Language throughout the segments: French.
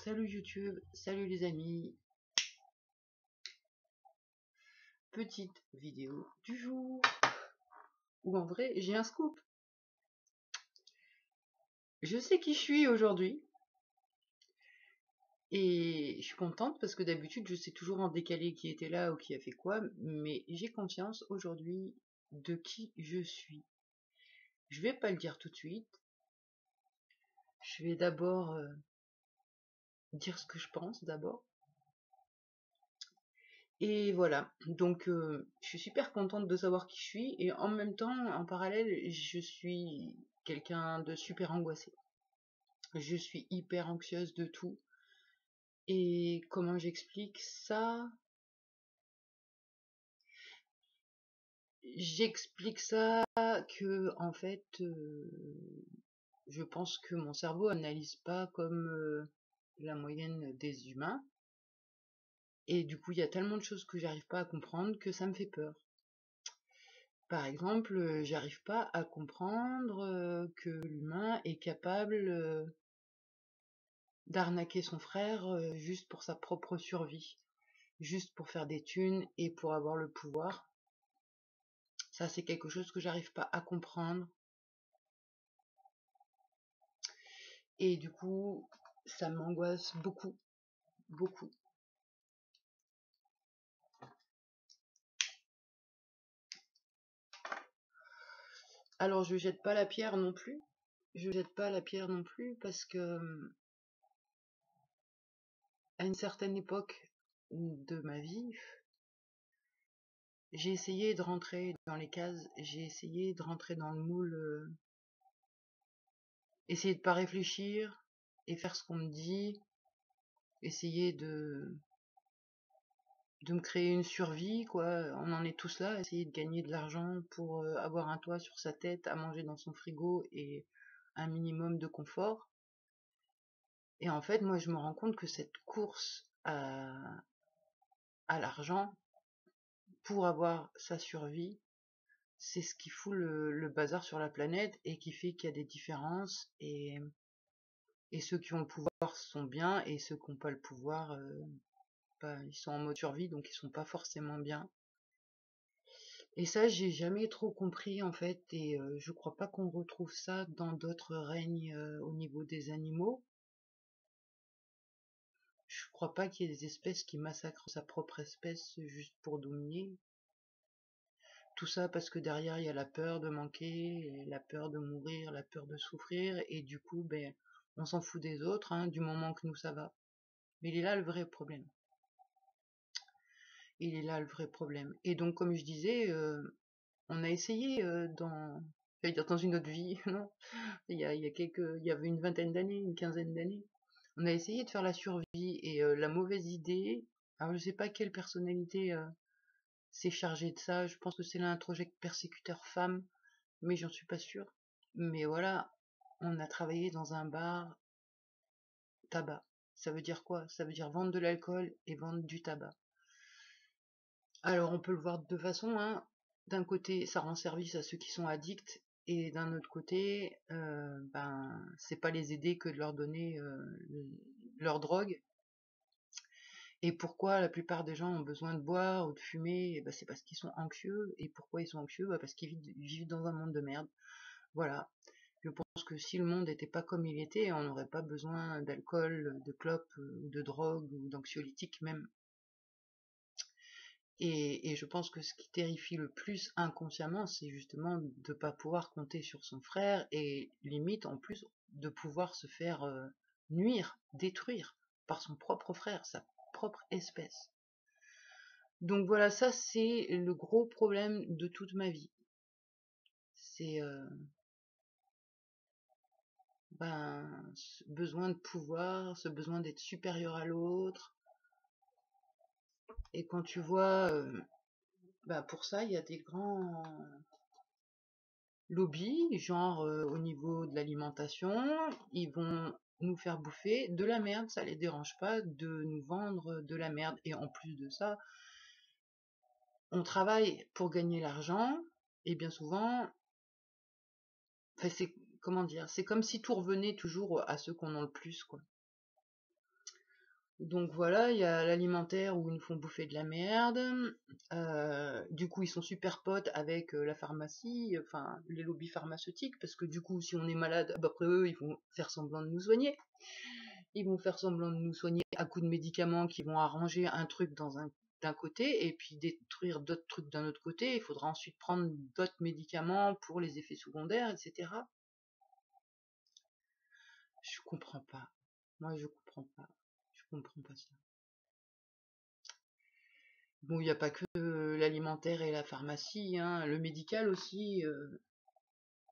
Salut YouTube, salut les amis, petite vidéo du jour, où en vrai j'ai un scoop. Je sais qui je suis aujourd'hui, et je suis contente parce que d'habitude je sais toujours en décalé qui était là ou qui a fait quoi, mais j'ai conscience aujourd'hui de qui je suis. Je vais pas le dire tout de suite, je vais d'abord dire ce que je pense d'abord. Et voilà, donc je suis super contente de savoir qui je suis, et en même temps, en parallèle, je suis quelqu'un de super angoissé. Je suis hyper anxieuse de tout. Et comment j'explique ça? J'explique ça que, en fait, je pense que mon cerveau analyse pas comme la moyenne des humains. Et du coup, il y a tellement de choses que j'arrive pas à comprendre que ça me fait peur. Par exemple, j'arrive pas à comprendre que l'humain est capable d'arnaquer son frère juste pour sa propre survie, juste pour faire des thunes et pour avoir le pouvoir. Ça, c'est quelque chose que j'arrive pas à comprendre. Et du coup, ça m'angoisse beaucoup, beaucoup. Alors, je jette pas la pierre non plus. Je jette pas la pierre non plus parce que, à une certaine époque de ma vie, j'ai essayé de rentrer dans les cases, j'ai essayé de rentrer dans le moule, essayer de pas réfléchir et faire ce qu'on me dit, essayer de me créer une survie, quoi. On en est tous là, essayer de gagner de l'argent pour avoir un toit sur sa tête, à manger dans son frigo et un minimum de confort. Et en fait, moi, je me rends compte que cette course à l'argent pour avoir sa survie, c'est ce qui fout le bazar sur la planète et qui fait qu'il y a des différences, et ceux qui ont le pouvoir sont bien et ceux qui n'ont pas le pouvoir, ils sont en mode survie, donc ils sont pas forcément bien. Et ça, j'ai jamais trop compris en fait, et je crois pas qu'on retrouve ça dans d'autres règnes au niveau des animaux. Je crois pas qu'il y ait des espèces qui massacrent sa propre espèce juste pour dominer. Tout ça parce que derrière il y a la peur de manquer, la peur de mourir, la peur de souffrir, et du coup, ben, on s'en fout des autres, hein, du moment que nous ça va. Mais il est là le vrai problème. Il est là le vrai problème. Et donc, comme je disais, on a essayé j'allais dire dans une autre vie, non, il y avait une vingtaine d'années, une quinzaine d'années, on a essayé de faire la survie, et la mauvaise idée, alors je sais pas quelle personnalité s'est chargée de ça, je pense que c'est l'introject persécuteur femme, mais j'en suis pas sûre. Mais voilà, on a travaillé dans un bar tabac. Ça veut dire quoi? Ça veut dire vendre de l'alcool et vendre du tabac. Alors on peut le voir de deux façons, hein. D'un côté, ça rend service à ceux qui sont addicts, et d'un autre côté, ben c'est pas les aider que de leur donner leur drogue. Et pourquoi la plupart des gens ont besoin de boire ou de fumer? Ben, c'est parce qu'ils sont anxieux. Et pourquoi ils sont anxieux? Ben, parce qu'ils vivent dans un monde de merde. Voilà. Je pense que si le monde n'était pas comme il était, on n'aurait pas besoin d'alcool, de clopes, ou de drogue, ou d'anxiolytiques même. Et je pense que ce qui terrifie le plus inconsciemment, c'est justement de ne pas pouvoir compter sur son frère, et limite en plus de pouvoir se faire nuire, détruire par son propre frère, sa propre espèce. Donc voilà, ça c'est le gros problème de toute ma vie. C'est ce besoin de pouvoir, ce besoin d'être supérieur à l'autre. Et quand tu vois, pour ça, il y a des grands lobbies, genre au niveau de l'alimentation, ils vont nous faire bouffer de la merde, ça les dérange pas de nous vendre de la merde. Et en plus de ça, on travaille pour gagner l'argent, et bien souvent, c'est comment dire, c'est comme si tout revenait toujours à ceux qu'on en le plus, quoi. Donc voilà, il y a l'alimentaire où ils nous font bouffer de la merde. Du coup, ils sont super potes avec la pharmacie, enfin les lobbies pharmaceutiques, parce que du coup, si on est malade, bah, après eux, ils vont faire semblant de nous soigner. Ils vont faire semblant de nous soigner à coups de médicaments qui vont arranger un truc d'un côté et puis détruire d'autres trucs d'un autre côté. Il faudra ensuite prendre d'autres médicaments pour les effets secondaires, etc. Je comprends pas. Moi, je comprends pas. Je comprends pas ça. Bon, il n'y a pas que l'alimentaire et la pharmacie, hein, le médical aussi.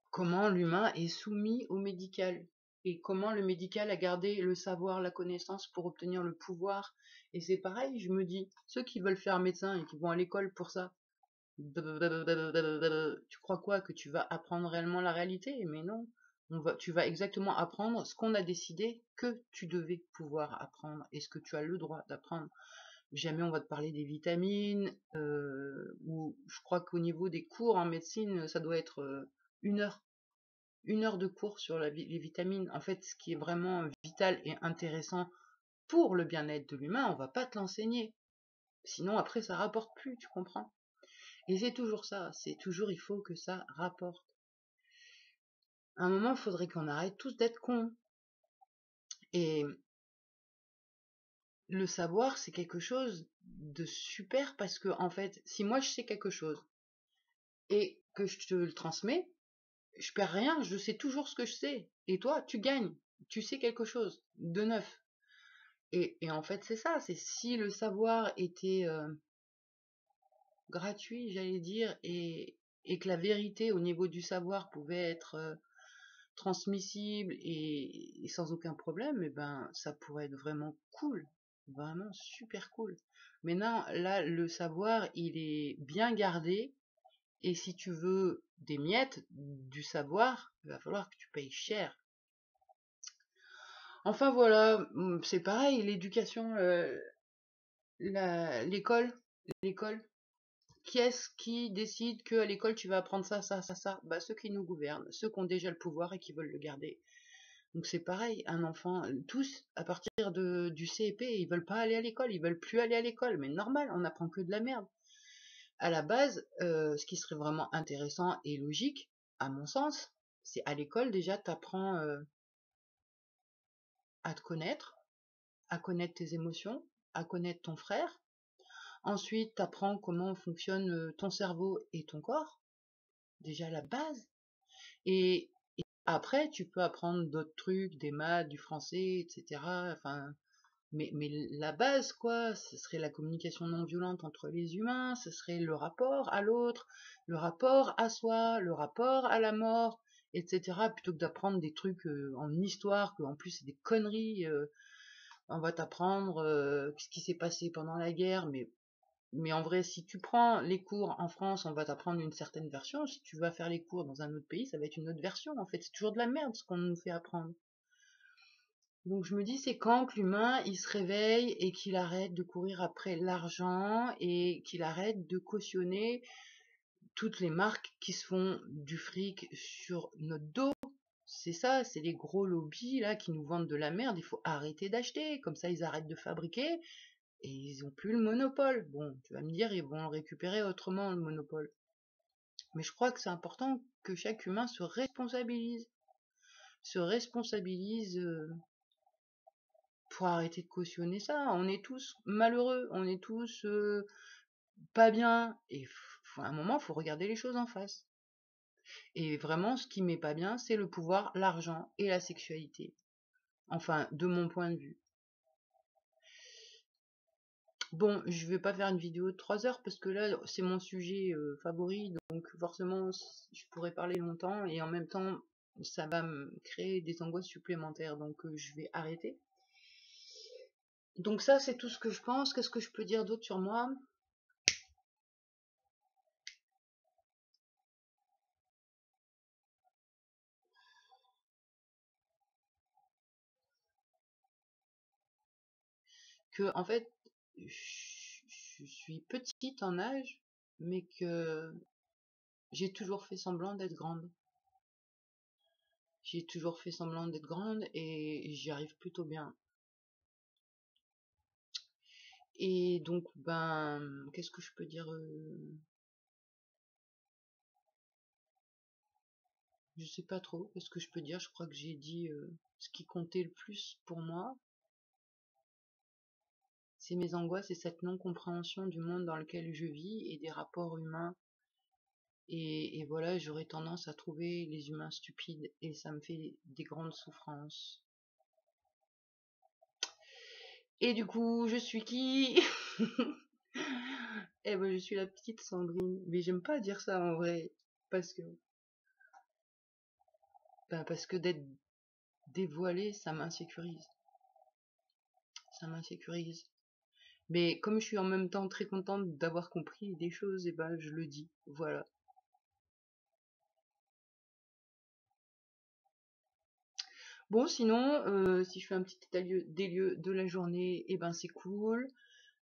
Comment l'humain est soumis au médical et comment le médical a gardé le savoir, la connaissance pour obtenir le pouvoir. Et c'est pareil, je me dis, ceux qui veulent faire médecin et qui vont à l'école pour ça, tu crois quoi? Que tu vas apprendre réellement la réalité? Mais non, tu vas exactement apprendre ce qu'on a décidé que tu devais pouvoir apprendre et ce que tu as le droit d'apprendre. Jamais on va te parler des vitamines, ou je crois qu'au niveau des cours en médecine, ça doit être 1 heure. 1 heure de cours sur les vitamines. En fait, ce qui est vraiment vital et intéressant pour le bien-être de l'humain, on va pas te l'enseigner. Sinon, après, ça rapporte plus, tu comprends? Et c'est toujours ça, c'est toujours il faut que ça rapporte. À un moment, il faudrait qu'on arrête tous d'être cons. Et le savoir, c'est quelque chose de super parce que, en fait, si moi je sais quelque chose et que je te le transmets, je perds rien, je sais toujours ce que je sais. Et toi, tu gagnes, tu sais quelque chose de neuf. Et en fait, c'est ça, c'est si le savoir était gratuit, j'allais dire, et que la vérité au niveau du savoir pouvait être transmissible et sans aucun problème, et ben ça pourrait être vraiment cool, vraiment super cool. Mais non, là, le savoir, il est bien gardé, et si tu veux des miettes du savoir, il va falloir que tu payes cher. Enfin voilà, c'est pareil, l'éducation, l'école, l'école. Qui est-ce qui décide qu'à l'école tu vas apprendre ça, ça, ça, ça? Bah ceux qui nous gouvernent, ceux qui ont déjà le pouvoir et qui veulent le garder. Donc c'est pareil, un enfant, tous, à partir du CP, ils veulent pas aller à l'école, ils veulent plus aller à l'école, mais normal, on apprend que de la merde. À la base, ce qui serait vraiment intéressant et logique, à mon sens, c'est à l'école déjà t'apprends à te connaître, à connaître tes émotions, à connaître ton frère. Ensuite, t'apprends comment fonctionne ton cerveau et ton corps, déjà la base. Et après, tu peux apprendre d'autres trucs, des maths, du français, etc. Enfin, mais la base, quoi, ce serait la communication non violente entre les humains, ce serait le rapport à l'autre, le rapport à soi, le rapport à la mort, etc. Plutôt que d'apprendre des trucs en histoire, que en plus c'est des conneries. On va t'apprendre ce qui s'est passé pendant la guerre, mais en vrai, si tu prends les cours en France, on va t'apprendre une certaine version. Si tu vas faire les cours dans un autre pays, ça va être une autre version. En fait, c'est toujours de la merde ce qu'on nous fait apprendre. Donc je me dis, c'est quand que l'humain, il se réveille et qu'il arrête de courir après l'argent et qu'il arrête de cautionner toutes les marques qui se font du fric sur notre dos. C'est ça, c'est les gros lobbies là qui nous vendent de la merde. Il faut arrêter d'acheter. Comme ça, ils arrêtent de fabriquer et ils ont plus le monopole. Bon, tu vas me dire, ils vont le récupérer autrement, le monopole. Mais je crois que c'est important que chaque humain se responsabilise pour arrêter de cautionner ça. On est tous malheureux, on est tous pas bien, et à un moment, il faut regarder les choses en face. Et vraiment, ce qui m'est pas bien, c'est le pouvoir, l'argent et la sexualité. Enfin, de mon point de vue. Bon, je vais pas faire une vidéo de 3 heures parce que là, c'est mon sujet favori, donc forcément, je pourrais parler longtemps et en même temps, ça va me créer des angoisses supplémentaires, donc je vais arrêter. Donc ça, c'est tout ce que je pense. Qu'est-ce que je peux dire d'autre sur moi? Que, en fait, je suis petite en âge, mais que j'ai toujours fait semblant d'être grande. J'ai toujours fait semblant d'être grande et j'y arrive plutôt bien. Et donc, ben, qu'est-ce que je peux dire? Je sais pas trop. Qu'est-ce que je peux dire? Je crois que j'ai dit ce qui comptait le plus pour moi. C'est mes angoisses et cette non-compréhension du monde dans lequel je vis et des rapports humains. Et voilà, j'aurais tendance à trouver les humains stupides et ça me fait des grandes souffrances. Et du coup, je suis qui? Eh ben, je suis la petite Sandrine. Mais j'aime pas dire ça en vrai. Parce que, parce que d'être dévoilée, ça m'insécurise. Ça m'insécurise. Mais comme je suis en même temps très contente d'avoir compris des choses, et ben, je le dis. Voilà. Bon, sinon, si je fais un petit état des lieux de la journée, et ben, c'est cool.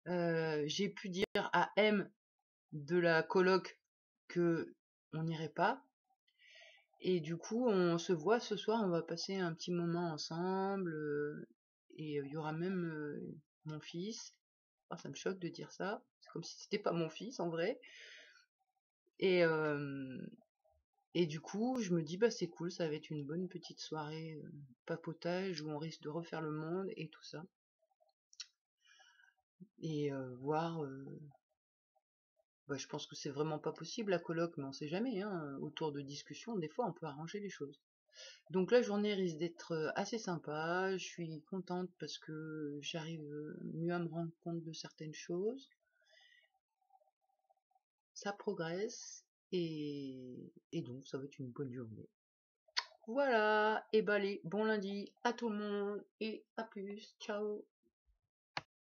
J'ai pu dire à M de la coloc que on n'irait pas. Et du coup, on se voit ce soir, on va passer un petit moment ensemble. Et il y aura même mon fils. Oh, ça me choque de dire ça. C'est comme si c'était pas mon fils en vrai. Et, et du coup, je me dis, bah c'est cool, ça va être une bonne petite soirée papotage où on risque de refaire le monde et tout ça. Et voir, bah, je pense que c'est vraiment pas possible la coloc, mais on sait jamais, hein, autour de discussions, des fois on peut arranger les choses. Donc la journée risque d'être assez sympa, je suis contente parce que j'arrive mieux à me rendre compte de certaines choses, ça progresse, et donc ça va être une bonne journée. Voilà, et bah allez, bon lundi à tout le monde, et à plus, ciao.